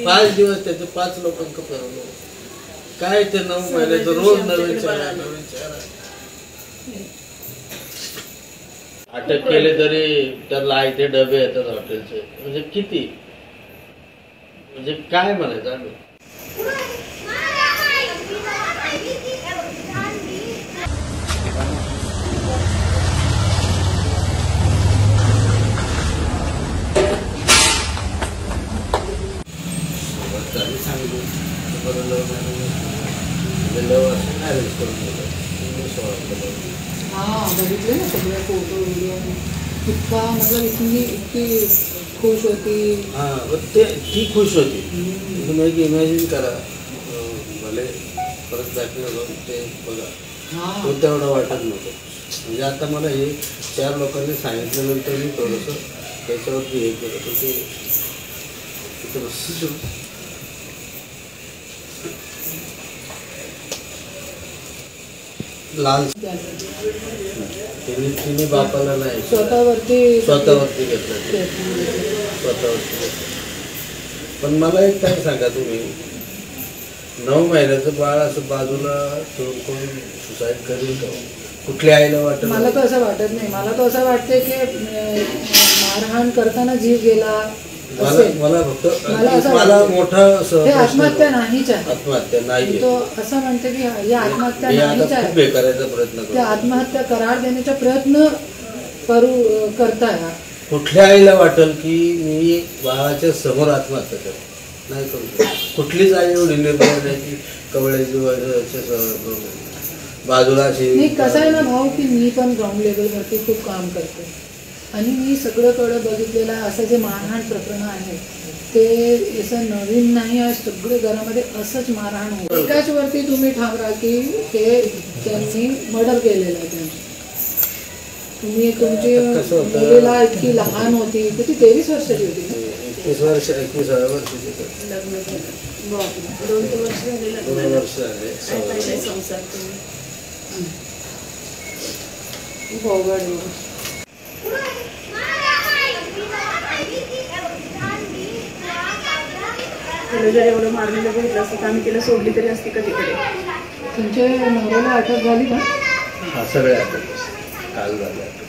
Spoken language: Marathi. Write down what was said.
5 दिवस त्याचे 5 लोकांना फिरवलं. काय ते 9 महिन्याचं रोज नवीन चेहरा. अटक केले तरी त्याला आयते डबे येतात हॉटेलचे. म्हणजे किती, म्हणजे काय म्हणायचं आम्ही. बघितले ना सगळे फोटो व्हिडिओ. इतका मतलब इतकी खुश होती. ती खुश होती. तुम्ही एक इमॅजिन करा, भले परत दाखवलं ते बघा, तो तेवढं वाटत नव्हतं. म्हणजे आता मला हे 4 लोकांनी सांगितल्यानंतर मी थोडंसं त्याच्यावरती हे केलं. तर ते लाल तिने बापाला नाही, स्वतःवरती घेतलं. पण मला एक काय सांगा, तुम्ही 9 महिन्याचं बाळ असं बाजूला ठेवून कोण सुसाईड करेल का? कुठल्या आईला वाटत? मला तर असं वाटत नाही. मला तर असं वाटतंय की मारहाण करताना जीव गेला. मला फक्त मला मोठा आत्महत्या नाहीच आहे. आत्महत्या नाही, तो असं म्हणते की ही आत्महत्या नाहीच आहे. करायचा प्रयत्न करतो. आत्महत्या करार देण्याचा प्रयत्न करताय. कुठल्या आईला वाटेल की मी बाळाच्या समोर आत्महत्या करतो? नाही करू. कुठलीच आई एवढी निर्णय नाही की कवळ्याची बाजूला. कसं आहे ना भाऊ, की मी पण ग्राउंड लेवलवरती खूप काम करते आणि मी सगळीकडे बघितलेलं असं जे मारहाण प्रकरण आहेत ते असं नवीन नाही आहे. सगळे घरामध्ये असंच मारहाण होतं. एकाच वरती तुम्ही ठाम राहा की हे त्यांनी मर्डर केलेलं आहे. त्यांनी तुम्ही तुमची मुलीला इतकी लहान होती, किती 23 वर्षाची होती. 21 वर्षाची लग्न झालं. 2 वर्ष झाले. संसार जर एवढं मारलेलं बघितलं असतं तर आम्ही तिला सोडली तरी असती का तिकडे. तुमच्या नवऱ्याला अटक झाली का? सगळे अटक काल झाले.